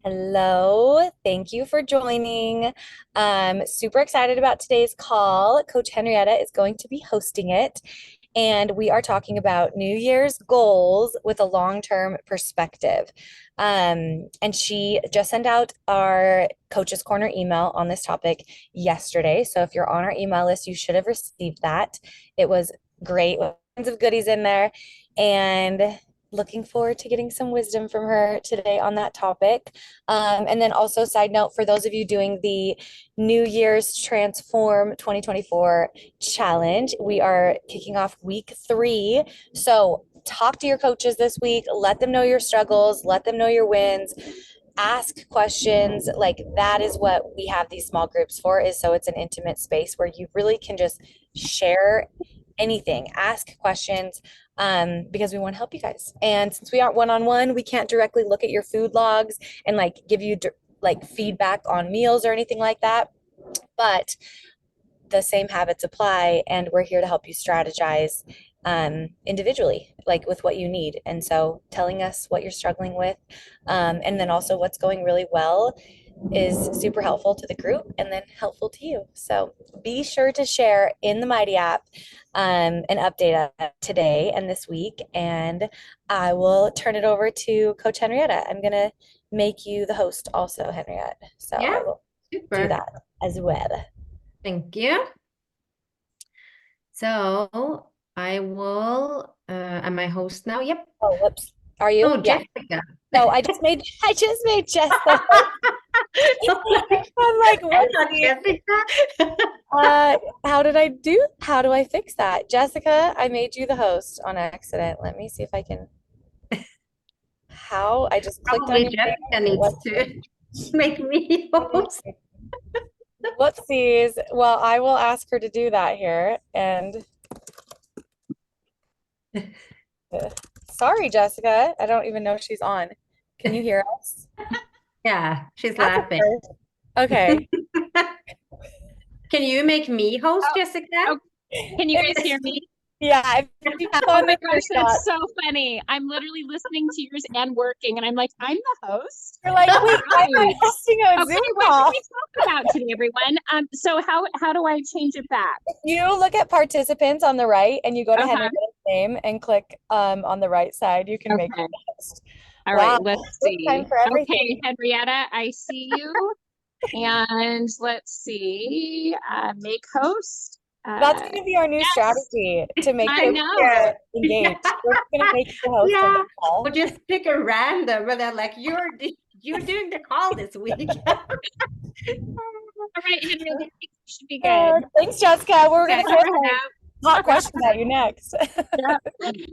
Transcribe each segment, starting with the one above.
Hello, thank you for joining. Super excited about today's call. Coach Henrietta is going to be hosting it, and we are talking about New Year's goals with a long-term perspective. And she just sent out our Coach's Corner email on this topic yesterday. So if you're on our email list, you should have received that. It was great, with tons of goodies in there, and looking forward to getting some wisdom from her today on that topic. And then also, side note, for those of you doing the New Year's Transform 2024 challenge, we are kicking off week 3. So talk to your coaches this week, let them know your struggles, let them know your wins, ask questions. Like, that is what we have these small groups for, is so it's an intimate space where you really can just share anything, ask questions, because we want to help you guys. And since we aren't one-on-one, we can't directly look at your food logs and like give you like feedback on meals or anything like that. But the same habits apply, and we're here to help you strategize individually, like with what you need. And so telling us what you're struggling with, and then also what's going really well, is super helpful to the group and then helpful to you. So be sure to share in the Mighty app an update today and this week. And I will turn it over to Coach Henrietta. I'm going to make you the host also, Henriette. So Yeah, I will do super. that as well. Thank you. So I will, am I host now? Yep. Oh, whoops. Are you? Oh, Yeah. Jessica. No, I just made Jess the host. I'm like, I thought whoopsie. Jessica. How do I fix that? Jessica, I made you the host on accident. Let me see if I can. How? I just clicked on Probably your name. Jessica It needs wasn't to make me host. working. Whoopsies. Well, I will ask her to do that here. And sorry, Jessica. I don't even know if she's on. Can you hear us? Yeah, she's That's a laughing. first. Okay. Can you make me host, Oh, Jessica? oh, can you guys hear me? Yeah, if you have Oh on my the gosh, shot, that's so funny. I'm literally listening to yours and working, and I'm like, I'm the host. you're like, wait, why am I Right. hosting a Okay, Zoom what can call? we talk about today, everyone? So how do I change it back? You look at participants on the right and you go to Uh-huh. Henrietta's name and click on the right side. You can make Okay. it host. All Wow, right, let's first time see. for Okay, everything. Henrietta, I see you. And let's see. Make host. That's going to be our new Yes, strategy to make I sure people know. get engaged. We're just going to make you the host of Yeah, the or call. just pick a random, but they're like, you're doing the call this week. All right, Henrietta, I think you should be good. Thanks, Jessica. We're going Okay. to throw some hot Yeah. questions at you next. Yeah.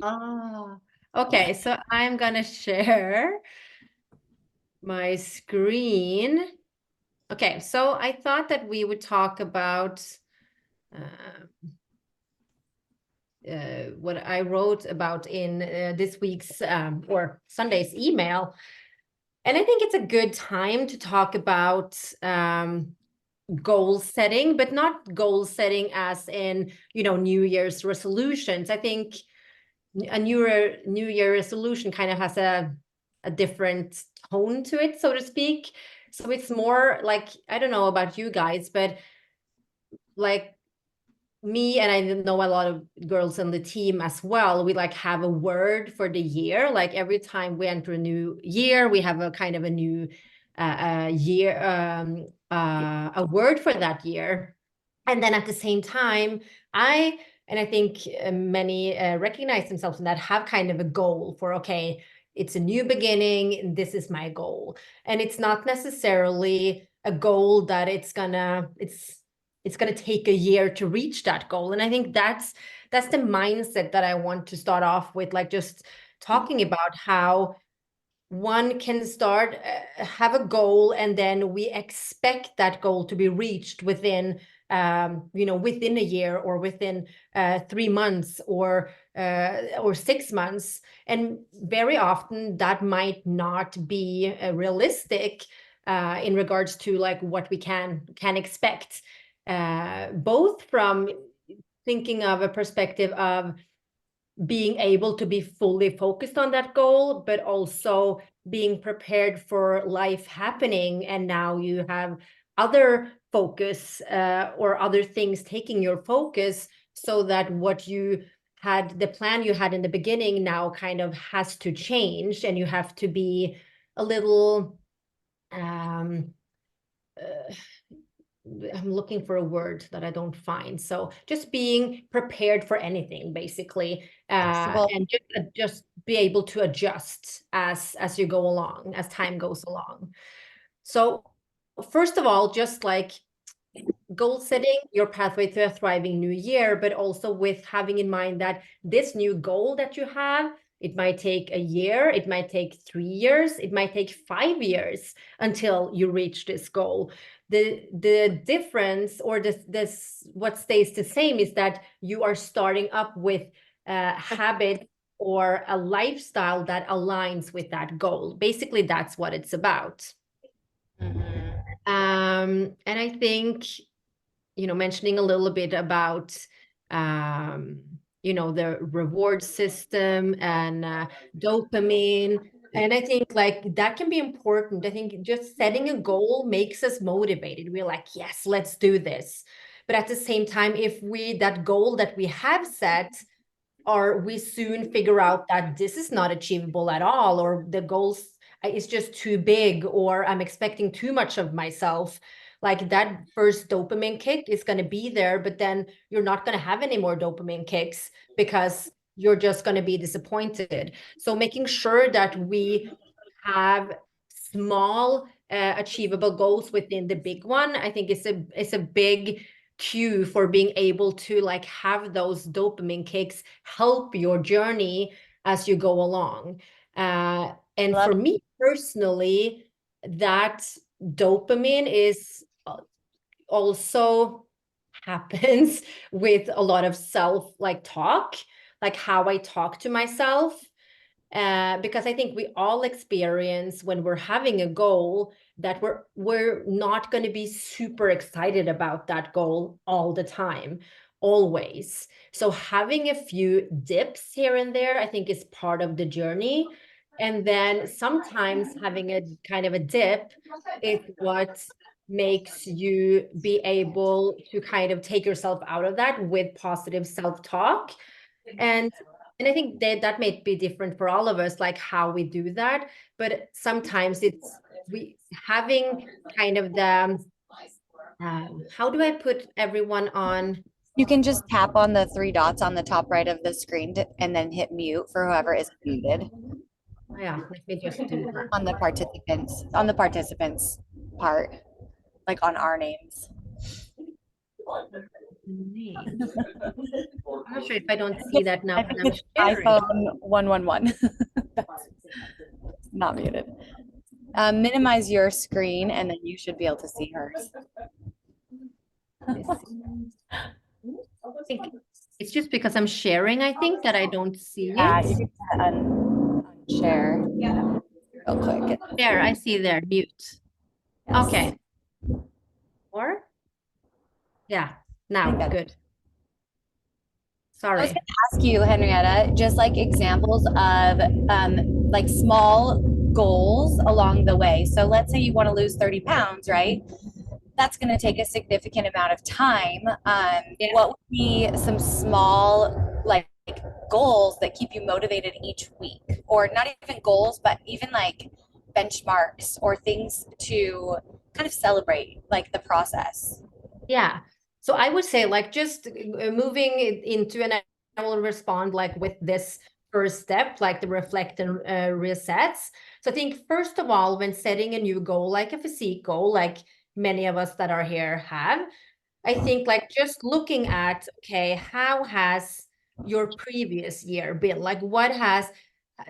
Ah, okay, so I'm gonna share my screen. Okay, so I thought that we would talk about uh, what I wrote about in this week's or Sunday's email. And I think it's a good time to talk about goal setting, but not goal setting as in, New Year's resolutions. I think a New Year resolution kind of has a different tone to it, so to speak. So it's more like, I don't know about you guys, but like me, and I know a lot of girls on the team as well, we like have a word for the year. Like every time we enter a new year, we have a kind of a new year, a word for that year. And then at the same time, I think many recognize themselves in that, have kind of a goal for, okay, it's a new beginning, and this is my goal. And it's not necessarily a goal that it's gonna take a year to reach that goal. And I think that's the mindset that I want to start off with, like just talking about how one can start have a goal, and then we expect that goal to be reached within within a year, or within 3 months, or 6 months. And very often that might not be realistic in regards to like what we can expect, both from thinking of a perspective of being able to be fully focused on that goal, but also being prepared for life happening. And now you have other focus or other things taking your focus, so that what you had, the plan you had in the beginning, now kind of has to change, and you have to be a little um, I'm looking for a word that I don't find. So just being prepared for anything, basically, Flexible. and just be able to adjust as you go along, as time goes along. So first of all, just like goal setting, your pathway to a thriving new year, but also with having in mind that this new goal that you have, it might take a year, it might take 3 years, it might take 5 years until you reach this goal. The difference, or this what stays the same, is that you are starting up with a habit or a lifestyle that aligns with that goal. Basically, that's what it's about. And I think, mentioning a little bit about, the reward system and dopamine. And I think like that can be important. I think just setting a goal makes us motivated. We're like, yes, let's do this. But at the same time, if that goal that we have set, or we soon figure out that this is not achievable at all, or the goals is just too big, or I'm expecting too much of myself, like that first dopamine kick is going to be there, but then you're not going to have any more dopamine kicks because you're just going to be disappointed. So making sure that we have small achievable goals within the big one, I think is a big cue for being able to like have those dopamine kicks help your journey as you go along. And Love for me personally, that dopamine is also happens with a lot of self like talk, like how I talk to myself. Because I think we all experience when we're having a goal that we're not going to be super excited about that goal all the time, always. So having a few dips here and there, I think, is part of the journey. And then sometimes having a kind of a dip is what makes you be able to kind of take yourself out of that with positive self-talk. And I think that may be different for all of us, like how we do that. But sometimes it's we having kind of the how do I put everyone on? You can just tap on the three dots on the top right of the screen and then hit mute for whoever is muted Yeah, let me just do that. on the participants part, like on our names. Names. I'm not sure if I don't see It's, that now I when think I'm it's sharing. iPhone 111. That's not muted. Minimize your screen and then you should be able to see hers. Let me see. I think it's just because I'm sharing, I think, that I don't see Yeah, it. you can unshare real quick. There, I see there, mute. Yes. Okay. Or? Yeah, I think now, that good. I was Sorry. going to ask you, Henrietta, just like examples of like small goals along the way. So let's say you want to lose 30 pounds, right? That's going to take a significant amount of time. Yeah. What would be some small like goals that keep you motivated each week? Or not even goals, but even like benchmarks or things to kind of celebrate like the process? Yeah. So I would say like just moving it into, and I will respond like with this first step, like the reflect and resets. So I think first of all, when setting a new goal, like a physique goal, like many of us that are here have, I think like just looking at, okay, how has your previous year been? Like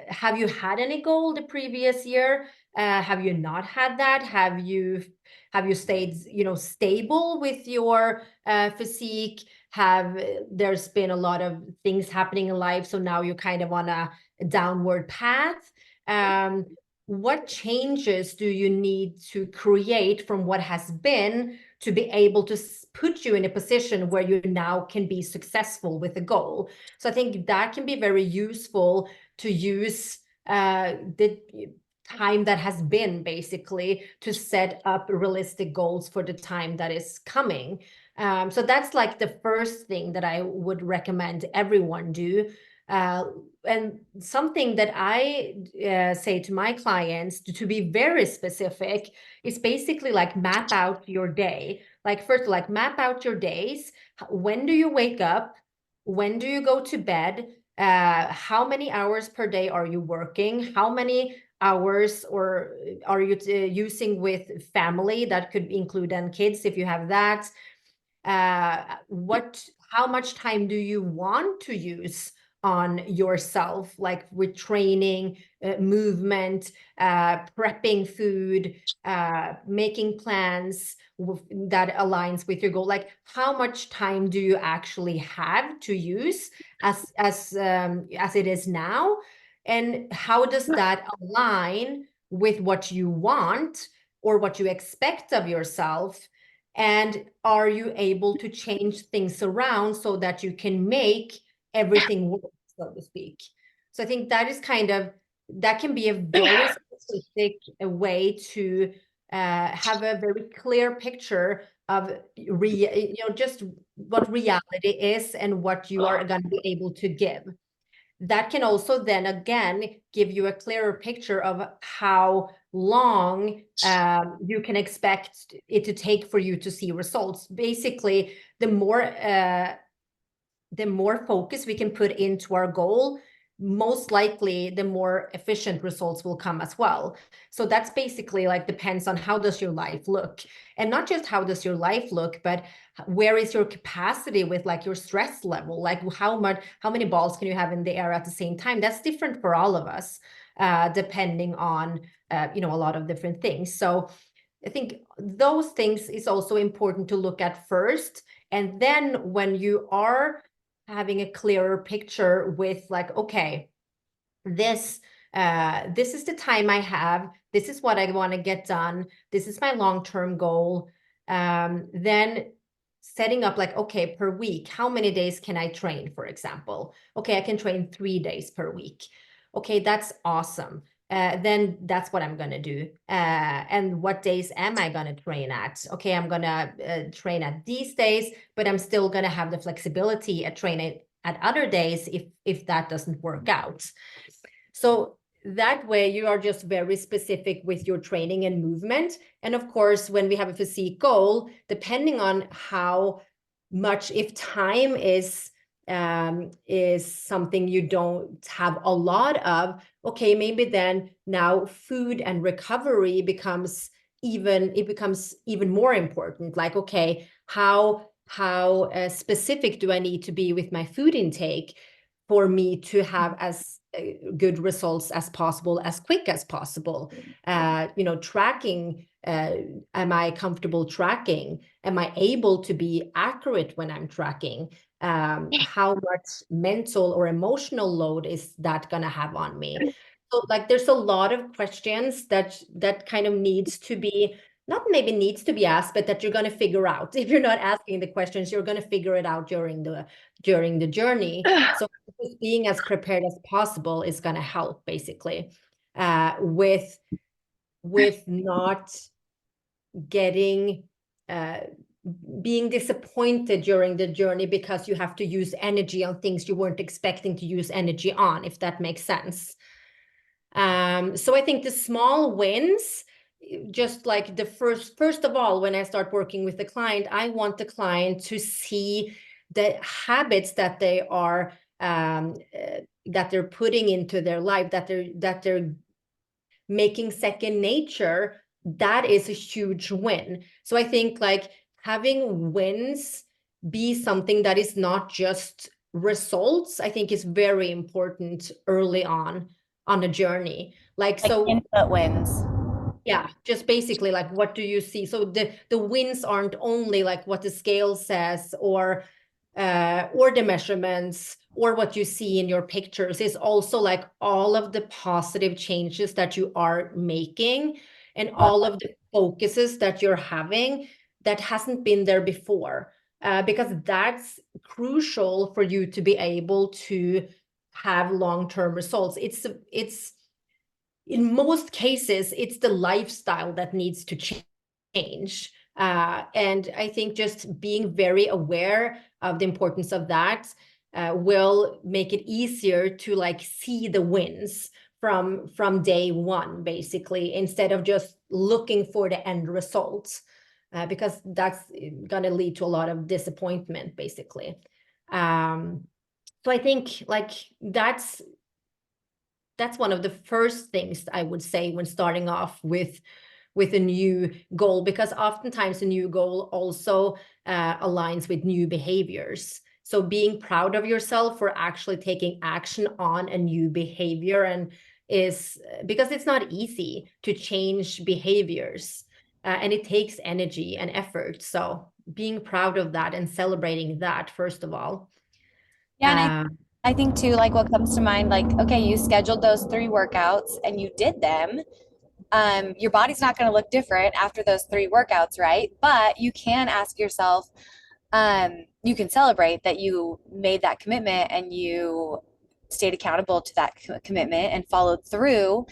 have you had any goal the previous year? Have you not had that? Have you stayed, stable with your physique? There's been a lot of things happening in life, so now you're kind of on a downward path. What changes do you need to create from what has been to be able to put you in a position where you now can be successful with a goal. So I think that can be very useful to use the time that has been basically to set up realistic goals for the time that is coming. So that's like the first thing that I would recommend everyone do. And something that I say to my clients to be very specific is basically like map out your day. Like first, like map out your days. When do you wake up? When do you go to bed? How many hours per day are you working? How many hours or are you using with family? That could include then kids if you have that. How much time do you want to use on yourself, like with training, movement, prepping food, making plans that aligns with your goal? Like how much time do you actually have to use as it is now? And how does that align with what you want or what you expect of yourself? And are you able to change things around so that you can make everything work, so to speak? So I think that is that can be a very specific way to have a very clear picture of just what reality is and what you are going to be able to give. That can also then again give you a clearer picture of how long you can expect it to take for you to see results. Basically, the more focus we can put into our goal, most likely the more efficient results will come as well. So that's basically like depends on how does your life look, and not just how does your life look, but where is your capacity with like your stress level, like how many balls can you have in the air at the same time? That's different for all of us, depending on a lot of different things. So I think those things is also important to look at first. And then when you are having a clearer picture with like, okay, this is the time I have, this is what I want to get done, this is my long-term goal, then setting up like, okay, per week, how many days can I train, for example? Okay, I can train 3 days per week. Okay, that's awesome. Then that's what I'm going to do. And what days am I going to train at? Okay, I'm going to train at these days, but I'm still going to have the flexibility at training at other days if that doesn't work out. So that way you are just very specific with your training and movement. And of course, when we have a physique goal, depending on how much, if time is something you don't have a lot of, okay, maybe then now food and recovery becomes even more important. Like, okay, how specific do I need to be with my food intake for me to have as good results as possible, as quick as possible? Tracking, am I comfortable tracking? Am I able to be accurate when I'm tracking? How much mental or emotional load is that going to have on me? So like there's a lot of questions that kind of needs to be, not maybe needs to be asked, but that you're going to figure out. If you're not asking the questions, you're going to figure it out during the journey. So just being as prepared as possible is going to help, basically, with not getting being disappointed during the journey because you have to use energy on things you weren't expecting to use energy on, if that makes sense. So I think the small wins, just like the first of all, when I start working with the client, I want the client to see the habits that they are that they're putting into their life, that they're making second nature. That is a huge win. So I think like having wins be something that is not just results, I think is very important early on a journey. Like so input wins. Yeah, just basically like what do you see? So the wins aren't only like what the scale says or the measurements or what you see in your pictures. Is also like all of the positive changes that you are making and all of the focuses that you're having that hasn't been there before, because that's crucial for you to be able to have long-term results. It's in most cases, it's the lifestyle that needs to change. And I think just being very aware of the importance of that will make it easier to like see the wins from day one, basically, instead of just looking for the end results, because that's going to lead to a lot of disappointment, basically. So I think like that's one of the first things I would say when starting off with a new goal, because oftentimes a new goal also aligns with new behaviors. So being proud of yourself for actually taking action on a new behavior, and is because it's not easy to change behaviors, and it takes energy and effort. So being proud of that and celebrating that, first of all. Yeah, and I think too, like what comes to mind, like, okay, you scheduled those 3 workouts and you did them. Your body's not going to look different after those 3 workouts, right? But you can ask yourself, you can celebrate that you made that commitment and you stayed accountable to that commitment and followed through.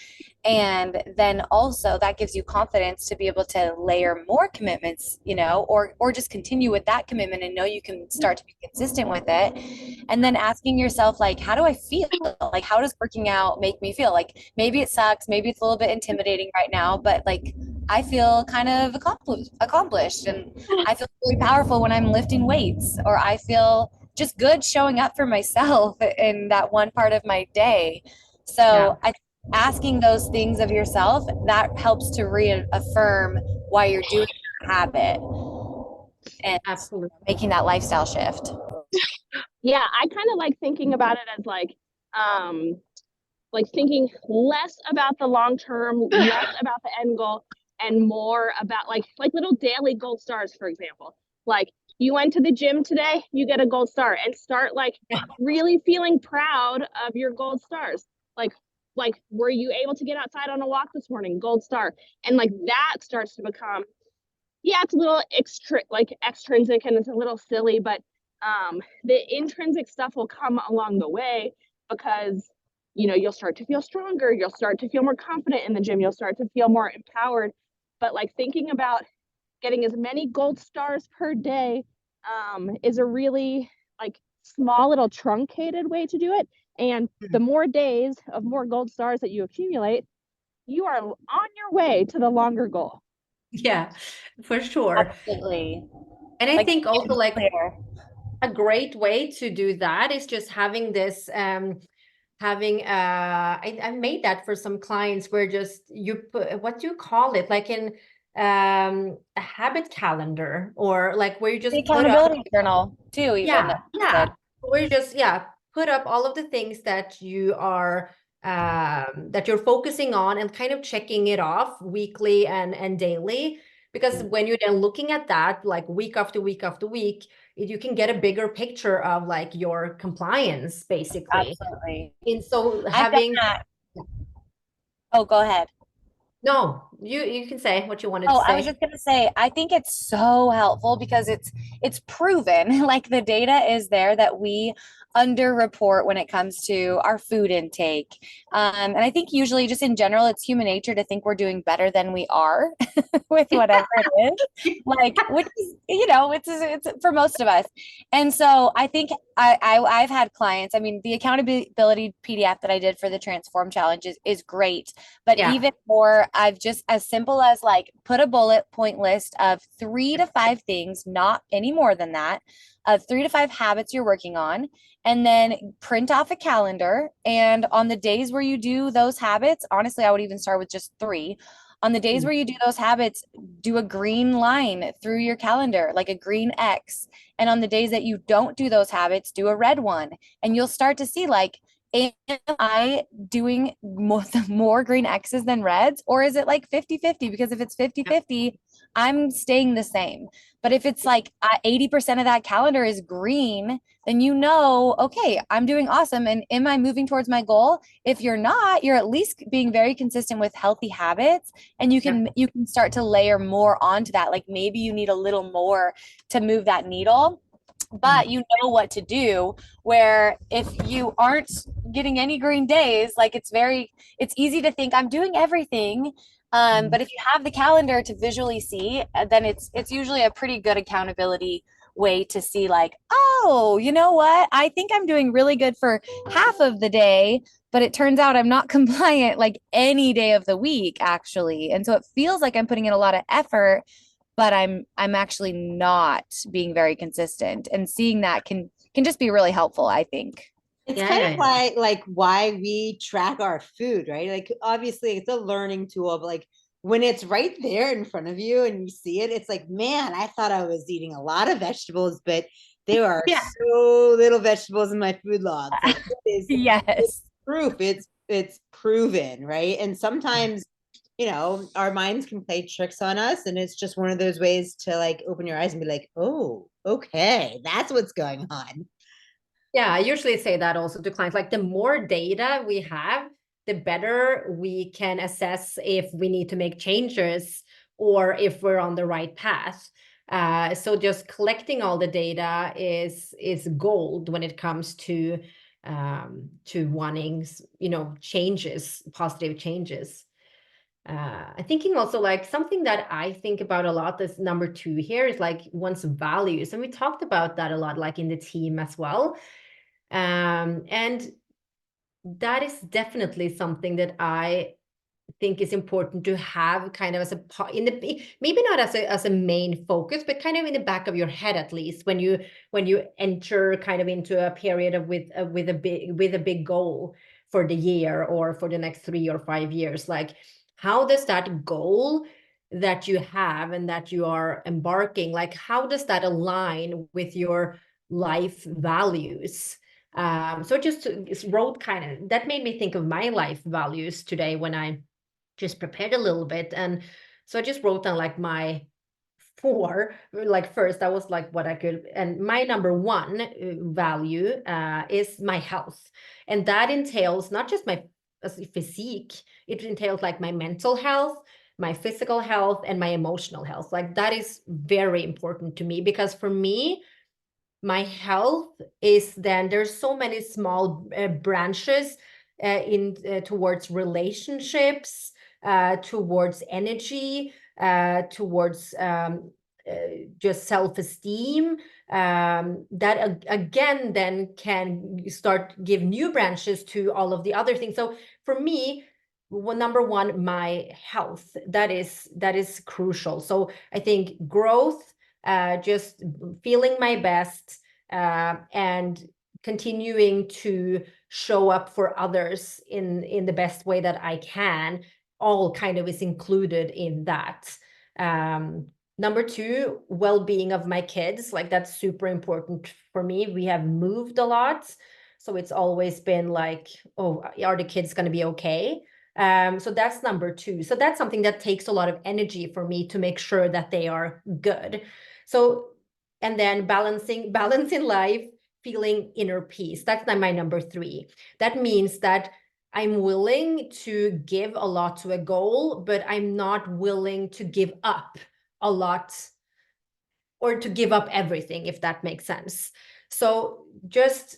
And then also that gives you confidence to be able to layer more commitments, or just continue with that commitment and know you can start to be consistent with it. And then asking yourself, like, how do I feel? Like, how does working out make me feel? Like, maybe it sucks, maybe it's a little bit intimidating right now, but like, I feel kind of accomplished, and I feel really powerful when I'm lifting weights, or I feel just good showing up for myself in that one part of my day. Yeah. So asking those things of yourself, that helps to reaffirm why you're doing that habit and Absolutely. making that lifestyle shift. Yeah, I kind of like thinking about it as like thinking less about the long term, less about the end goal, and more about like little daily gold stars, for example. Like you went to the gym today, you get a gold star, and start like really feeling proud of your gold stars. Like were you able to get outside on a walk this morning? Gold star. And like that starts to become, yeah, it's a little extrinsic and it's a little silly, but the intrinsic stuff will come along the way, because you'll start to feel stronger, you'll start to feel more confident in the gym, you'll start to feel more empowered. But like thinking about getting as many gold stars per day is a really like small little truncated way to do it. And the more days of more gold stars that you accumulate, you are on your way to the longer goal. Yeah, for sure. Absolutely. And I Like, think also like clear. a great way to do that is just having this having I made that for some clients, where just you put, what do you call it, like in a habit calendar, or like where you The just put up, accountability journal too, even. yeah, That's yeah, good. where you just, yeah, put up all of the things that you are that you're focusing on, and kind of checking it off weekly and daily. Because when you're then looking at that like week after week after week, you can get a bigger picture of like your compliance, basically. Absolutely. And so I've done having, that. Oh, go ahead. no, you can say what you wanted to Oh, I was say. just gonna say, I think it's so helpful because it's proven, like the data is there that we underreport when it comes to our food intake. And I think usually just in general, it's human nature to think we're doing better than we are with whatever it is. Like, which is, it's for most of us. And so I think I've had clients, I mean, the accountability PDF that I did for the Transform Challenge is great. But Yeah. even more, I've just as simple as like put a bullet point list of 3 to 5 things, not any more than that, of 3 to 5 habits you're working on, and then print off a calendar. And on the days where you do those habits, honestly, I would even start with just 3. On the days where you do those habits, do a green line through your calendar, like a green X. And on the days that you don't do those habits, do a red one. And you'll start to see like am I doing more green X's than reds? Or is it like 50-50? Because if it's 50-50, I'm staying the same. But if it's like 80% of that calendar is green, then okay, I'm doing awesome. And am I moving towards my goal? If you're not, you're at least being very consistent with healthy habits, and you can start to layer more onto that. Like maybe you need a little more to move that needle, but you know what to do. Where if you aren't getting any green days, like it's easy to think I'm doing everything. But if you have the calendar to visually see, then it's usually a pretty good accountability way to see, like, oh, you know what? I think I'm doing really good for half of the day, but it turns out I'm not compliant like any day of the week, actually. And so it feels like I'm putting in a lot of effort, but I'm actually not being very consistent. And seeing that can just be really helpful, I think. It's kind of why we track our food, right? Like obviously it's a learning tool, but like when it's right there in front of you and you see it, it's like, man, I thought I was eating a lot of vegetables, but there are so little vegetables in my food logs. Like, Yes. it's proof. It's proven, right? And sometimes, our minds can play tricks on us, and it's just one of those ways to like open your eyes and be like, oh, okay, that's what's going on. Yeah, I usually say that also to clients, like the more data we have, the better we can assess if we need to make changes or if we're on the right path. So just collecting all the data is gold when it comes to wanting, changes, positive changes. I'm thinking also like something that I think about a lot is number 2 here is like one's values. And we talked about that a lot, like in the team as well. And that is definitely something that I think is important to have kind of as maybe not as a main focus, but kind of in the back of your head, at least when you enter kind of into a period of with a big goal for the year or for the next 3 or 5 years. Like, how does that goal that you have and that you are embarking, like how does that align with your life values? So just wrote kind of, that made me think of my life values today when I just prepared a little bit. And so I just wrote down like my 4, like first that was like what I could, and my number 1 value is my health. And that entails not just my physique, it entails like my mental health, my physical health, and my emotional health. Like that is very important to me, because for me, my health is then there's so many small branches in towards relationships, towards energy, towards just self-esteem, that again then can start give new branches to all of the other things. So for me, number 1, my health, that is crucial. So I think growth, just feeling my best, and continuing to show up for others in the best way that I can, all kind of is included in that. Number 2, well-being of my kids, like that's super important for me. We have moved a lot, so it's always been like, oh, are the kids going to be okay? So that's number 2. So that's something that takes a lot of energy for me to make sure that they are good. So, and then balance in life, feeling inner peace. That's my number 3. That means that I'm willing to give a lot to a goal, but I'm not willing to give up a lot or to give up everything, if that makes sense. So just,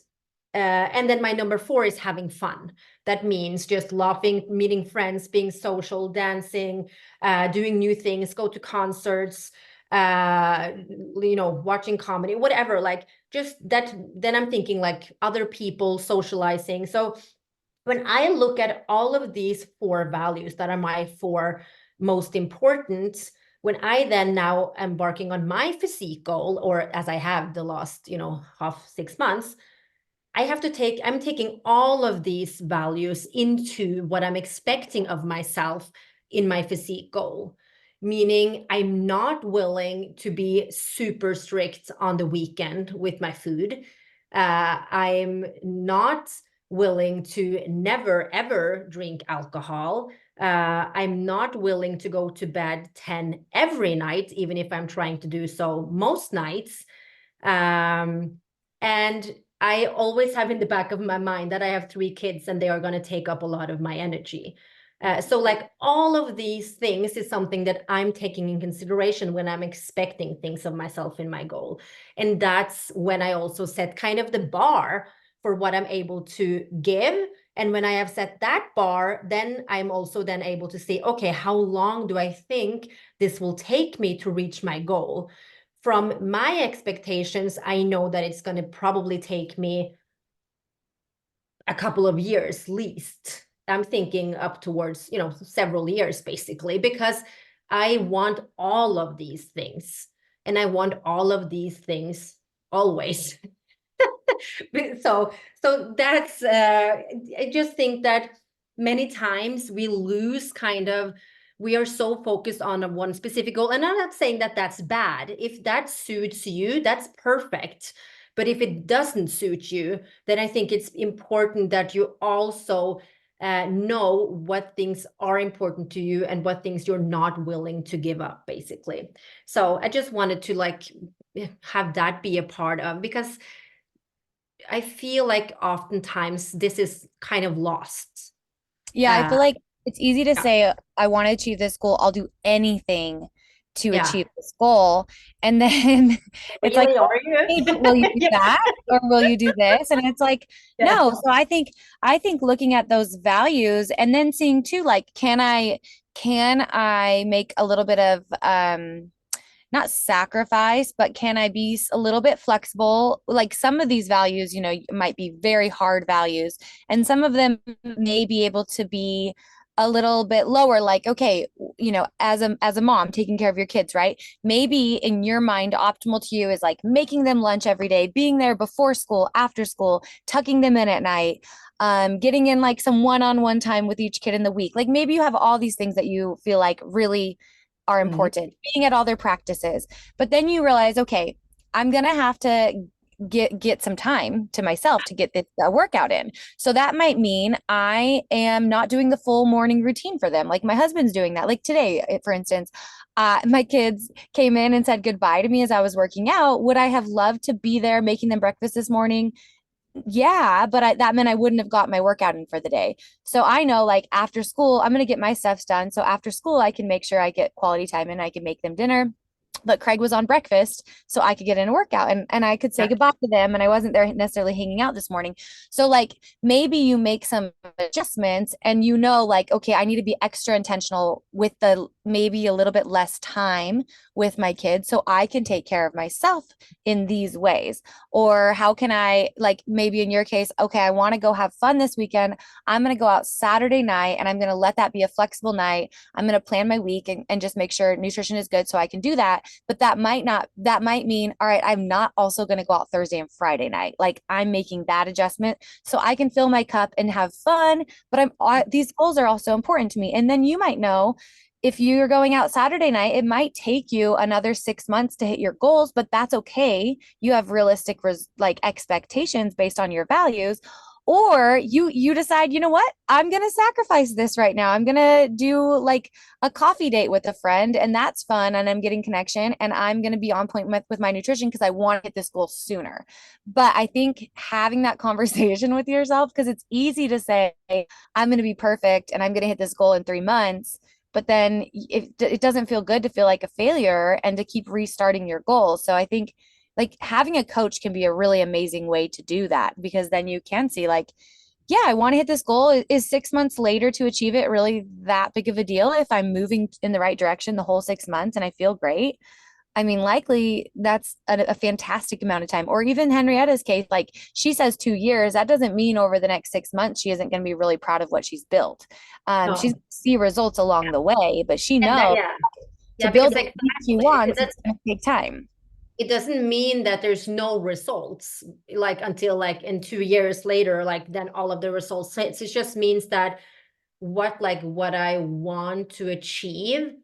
and then my number 4 is having fun. That means just laughing, meeting friends, being social, dancing, doing new things, go to concerts, watching comedy, whatever, like just that. Then I'm thinking like other people, socializing. So when I look at all of these 4 values that are my 4 most important, when I then now am embarking on my physique goal, or as I have the last, half 6 months, I'm taking all of these values into what I'm expecting of myself in my physique goal. Meaning I'm not willing to be super strict on the weekend with my food. I'm not willing to never ever drink alcohol. I'm not willing to go to bed 10 every night, even if I'm trying to do so most nights. And I always have in the back of my mind that I have 3 kids and they are going to take up a lot of my energy. So like all of these things is something that I'm taking in consideration when I'm expecting things of myself in my goal. And that's when I also set kind of the bar for what I'm able to give. And when I have set that bar, then I'm also then able to say, okay, how long do I think this will take me to reach my goal? From my expectations, I know that it's going to probably take me a couple of years least. I'm thinking up towards, several years basically, because I want all of these things and I want all of these things always. So that's, I just think that many times we lose we are so focused on one specific goal. And I'm not saying that that's bad. If that suits you, that's perfect. But if it doesn't suit you, then I think it's important that you also know what things are important to you and what things you're not willing to give up, basically. So I just wanted to have that be a part of, because I feel like oftentimes this is kind of lost. Yeah, I feel like it's easy to Yeah. say, I want to achieve this goal. I'll do anything to Yeah. achieve this goal. And then it's like, Really, are you? hey, but will you do Yeah. that or will you do this? And it's like, Yeah. no. So I think looking at those values and then seeing too, like, can I make a little bit of not sacrifice, but can I be a little bit flexible? Like some of these values, might be very hard values, and some of them may be able to be a little bit lower. Like, okay, as a mom taking care of your kids, right? Maybe in your mind, optimal to you is like making them lunch every day, being there before school, after school, tucking them in at night, getting in like some one-on-one time with each kid in the week. Like maybe you have all these things that you feel like really are important, being at all their practices. But then you realize, okay, I'm going to have to get some time to myself to get this workout in. So that might mean I am not doing the full morning routine for them. Like my husband's doing that. Like today, for instance, my kids came in and said goodbye to me as I was working out. Would I have loved to be there making them breakfast this morning? Yeah, but that meant I wouldn't have got my workout in for the day. So I know like after school, I'm going to get my stuff done. So after school, I can make sure I get quality time and I can make them dinner. But Craig was on breakfast, so I could get in a workout and I could say goodbye to them. And I wasn't there necessarily hanging out this morning. So like maybe you make some adjustments and like, okay, I need to be extra intentional with the maybe a little bit less time with my kids so I can take care of myself in these ways. Or how can I, like maybe in your case, okay, I want to go have fun this weekend. I'm going to go out Saturday night and I'm going to let that be a flexible night. I'm going to plan my week and just make sure nutrition is good so I can do that. But that might mean, all right, I'm not also going to go out Thursday and Friday night. Like I'm making that adjustment so I can fill my cup and have fun. But these goals are also important to me. And then you might know, if you're going out Saturday night, it might take you another 6 months to hit your goals, but that's okay. You have realistic expectations based on your values. Or you decide, you know what? I'm going to sacrifice this right now. I'm going to do like a coffee date with a friend and that's fun and I'm getting connection and I'm going to be on point with my nutrition because I want to hit this goal sooner. But I think having that conversation with yourself, because it's easy to say, I'm going to be perfect and I'm going to hit this goal in 3 months. But then it doesn't feel good to feel like a failure and to keep restarting your goals. So I think like having a coach can be a really amazing way to do that, because then you can see like, yeah, I want to hit this goal. Is 6 months later to achieve it really that big of a deal if I'm moving in the right direction the whole 6 months and I feel great? I mean, likely that's a fantastic amount of time. Or even Henrietta's case, like she says 2 years. That doesn't mean over the next 6 months she isn't going to be really proud of what she's built. No. She's see results along the way, but she knows to because build the she wants, it's going to take time. It doesn't mean that there's no results like until like in 2 years later, like then all of the results. It just means that what I want to achieve,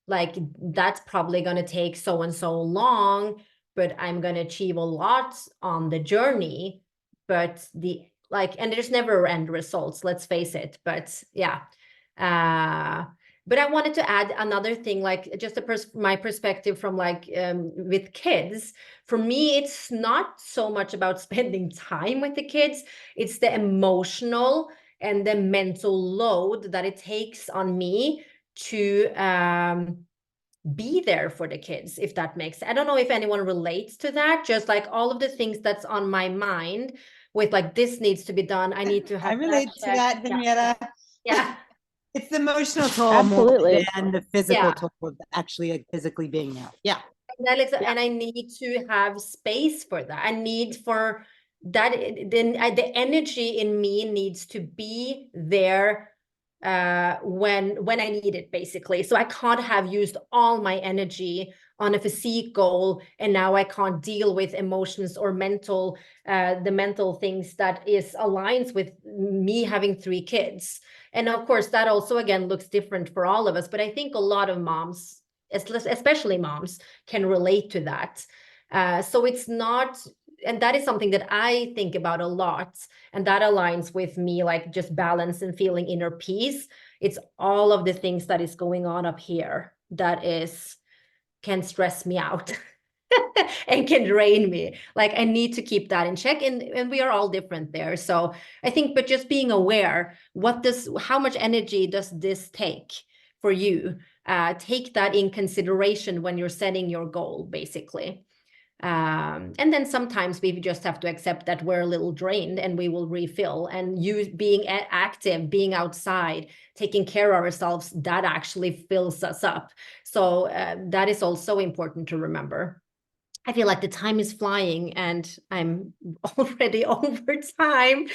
like that's probably going to take so and so long, but I'm going to achieve a lot on the journey. But the like, and there's never end results, let's face it. But yeah. But I wanted to add another thing, like just my perspective from like with kids. For me, it's not so much about spending time with the kids. It's the emotional and the mental load that it takes on me to be there for the kids, if that makes sense. I don't know if anyone relates to that, just like all of the things that's on my mind with like, this needs to be done. I need to I have relate to that, yeah. Henrietta. Yeah. It's the emotional toll more Absolutely. than the physical Yeah. toll of actually like physically being there. Yeah. And I need to have space for that. I need for that. Then the energy in me needs to be there when I need it, basically. So I can't have used all my energy on a physique goal, and now I can't deal with emotions or the mental things that is aligns with me having 3 kids. And of course, that also again looks different for all of us. But I think a lot of moms, especially moms, can relate to that. So it's not, and that is something that I think about a lot, and that aligns with me, like just balance and feeling inner peace. It's all of the things that is going on up here that can stress me out and can drain me. Like I need to keep that in check, and we are all different there. So I think, but just being aware, how much energy does this take for you? Take that in consideration when you're setting your goal, basically. And then sometimes we just have to accept that we're a little drained, and we will refill. And you being active, being outside, taking care of ourselves, that actually fills us up. So that is also important to remember. I feel like the time is flying, and I'm already over time.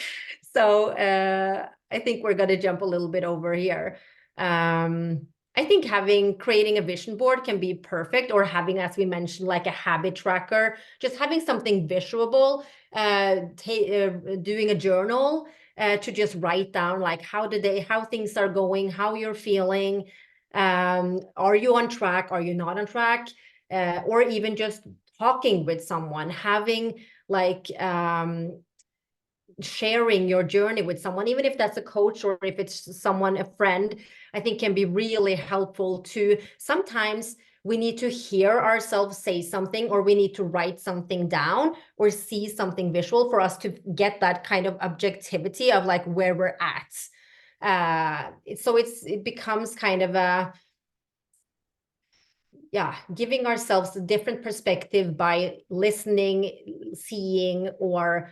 So I think we're going to jump a little bit over here. I think creating a vision board can be perfect, or having, as we mentioned, like a habit tracker, just having something visual, doing a journal to just write down like how things are going, how you're feeling. Are you on track? Are you not on track? Or even just talking with someone, having like sharing your journey with someone, even if that's a coach or if it's someone, a friend, I think can be really helpful too. Sometimes we need to hear ourselves say something, or we need to write something down or see something visual for us to get that kind of objectivity of like where we're at. So it becomes kind of giving ourselves a different perspective by listening, seeing, or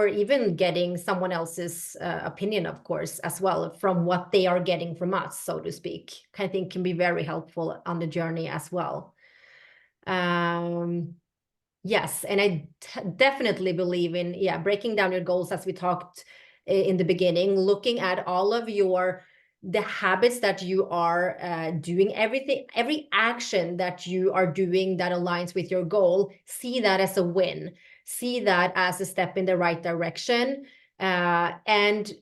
even getting someone else's opinion, of course, as well, from what they are getting from us, so to speak. I think can be very helpful on the journey as well. Yes, and I definitely believe in breaking down your goals, as we talked in the beginning, looking at all of the habits that you are doing, every action that you are doing that aligns with your goal. See that as a win, see that as a step in the right direction, and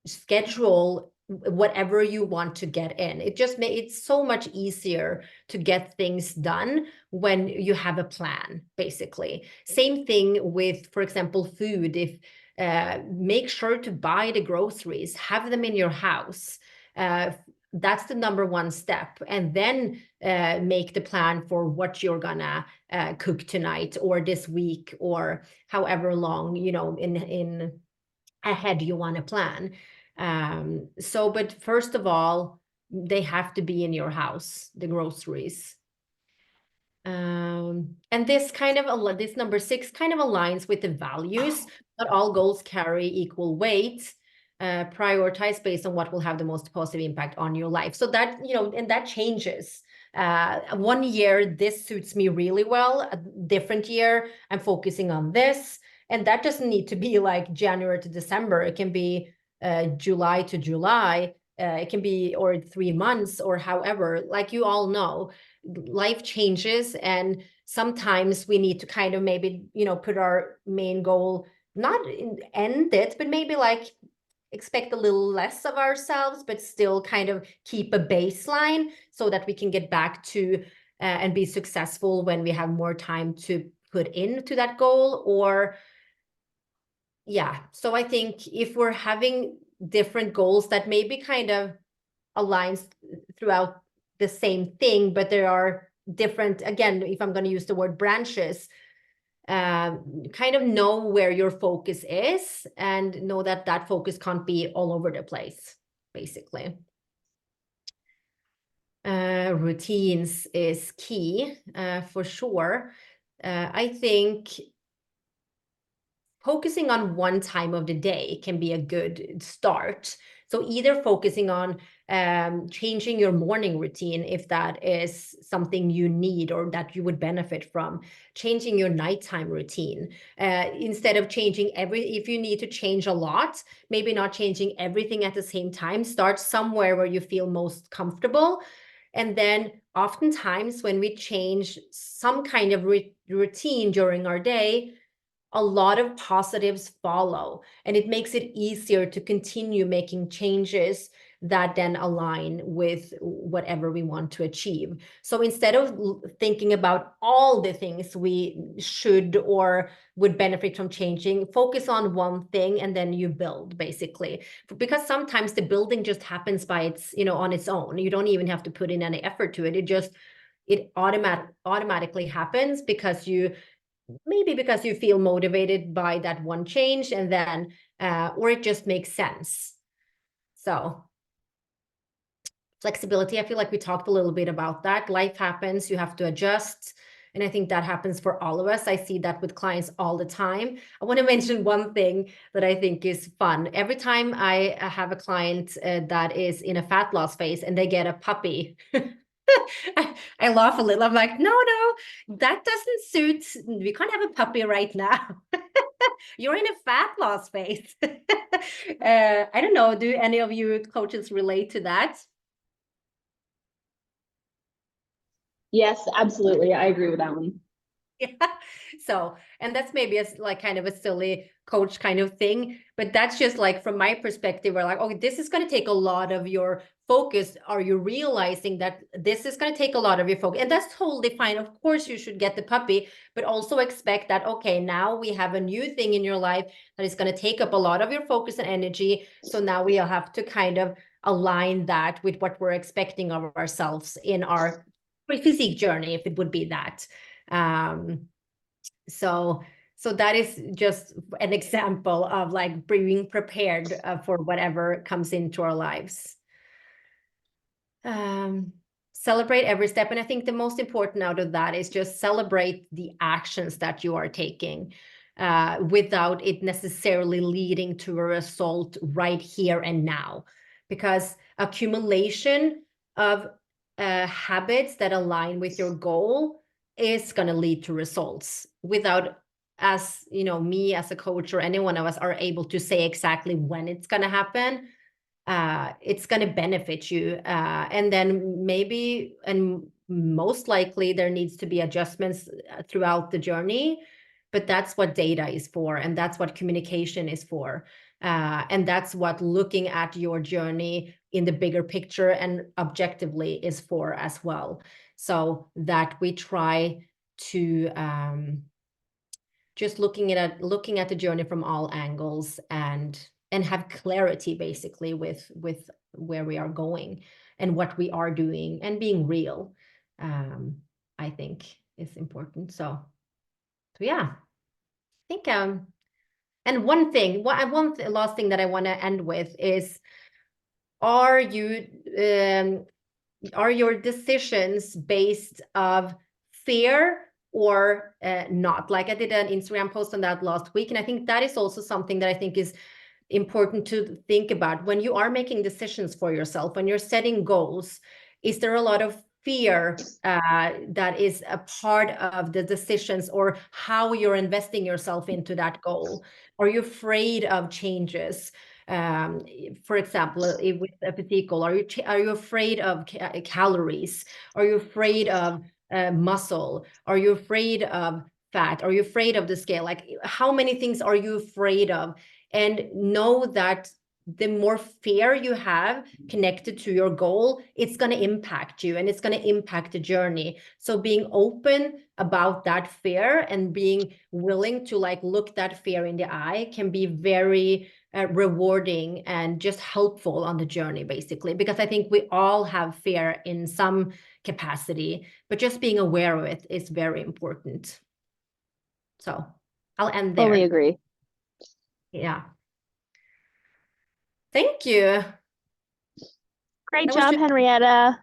schedule whatever you want to get in. It just it's so much easier to get things done when you have a plan, basically. Same thing with, for example, food. If make sure to buy the groceries, have them in your house. That's the number one step. And then make the plan for what you're gonna cook tonight or this week, or however long, in ahead you want to plan. But first of all, they have to be in your house, the groceries. And this number 6 kind of aligns with the values. Not all goals carry equal weight. Prioritize based on what will have the most positive impact on your life. So that, and that changes. One year, this suits me really well. A different year, I'm focusing on this. And that doesn't need to be like January to December. It can be July to July. It can be, or 3 months, or however. Like you all know, life changes, and sometimes we need to kind of maybe, put our main goal, not end it, but maybe like expect a little less of ourselves, but still kind of keep a baseline so that we can get back to and be successful when we have more time to put into that goal. Or yeah, so I think if we're having different goals that maybe kind of aligns throughout the same thing, but there are different, again, if I'm going to use the word branches, kind of know where your focus is and know that that focus can't be all over the place, basically. Routines is key, for sure. I think focusing on one time of the day can be a good start. So either focusing on changing your morning routine, if that is something you need or that you would benefit from, changing your nighttime routine. Instead of changing if you need to change a lot, maybe not changing everything at the same time, start somewhere where you feel most comfortable. And then oftentimes when we change some kind of routine during our day, a lot of positives follow, and it makes it easier to continue making changes that then align with whatever we want to achieve. So instead of thinking about all the things we should or would benefit from changing, focus on one thing and then you build, basically. Because sometimes the building just happens by on its own. You don't even have to put in any effort to it. It automatically happens because maybe because you feel motivated by that one change, and then or it just makes sense. So flexibility, I feel like we talked a little bit about that. Life happens, you have to adjust, and I think that happens for all of us. I see that with clients all the time. I want to mention one thing that I think is fun. Every time I have a client that is in a fat loss phase and they get a puppy, I laugh a little. I'm like, no, that doesn't suit. We can't have a puppy right now. You're in a fat loss phase. I don't know. Do any of you coaches relate to that? Yes, absolutely. I agree with that one. Yeah. So, and that's maybe like kind of a silly coach kind of thing, but that's just like from my perspective, we're like, okay, this is going to take a lot of your focus. Are you realizing that this is going to take a lot of your focus? And that's totally fine. Of course, you should get the puppy, but also expect that, okay, now we have a new thing in your life that is going to take up a lot of your focus and energy. So now we'll have to kind of align that with what we're expecting of ourselves in our physique journey, if it would be that. So that is just an example of like being prepared for whatever comes into our lives. Celebrate every step. And I think the most important out of that is just celebrate the actions that you are taking without it necessarily leading to a result right here and now. Because accumulation of habits that align with your goal is going to lead to results without, as me as a coach or any one of us are able to say exactly when it's going to happen. It's going to benefit you. And then maybe, and most likely there needs to be adjustments throughout the journey, but that's what data is for. And that's what communication is for. And that's what looking at your journey in the bigger picture and objectively is for as well. So that we try to just looking at the journey from all angles and have clarity basically with where we are going and what we are doing and being real, I think is important. So yeah, I think and one last thing that I want to end with is, are your decisions based of fear or not? Like I did an Instagram post on that last week, and I think that is also something that I think is important to think about when you are making decisions for yourself, when you're setting goals. Is there a lot of fear that is a part of the decisions or how you're investing yourself into that goal? Are you afraid of changes? For example, with a physique goal, are you afraid of calories? Are you afraid of muscle? Are you afraid of fat? Are you afraid of the scale? Like, how many things are you afraid of? And know that the more fear you have connected to your goal, it's going to impact you and it's going to impact the journey. So being open about that fear and being willing to like look that fear in the eye can be very rewarding and just helpful on the journey, basically, because I think we all have fear in some capacity, but just being aware of it is very important. So I'll end there. Fully agree. Yeah. Thank you. Great That was job, just, Henrietta.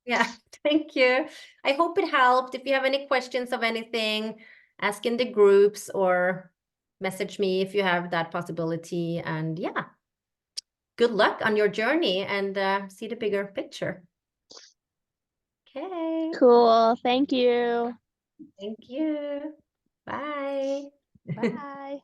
yeah, thank you. I hope it helped. If you have any questions of anything, ask in the groups or message me if you have that possibility. And yeah, good luck on your journey and see the bigger picture. Okay. Cool. Thank you. Thank you. Bye. Bye.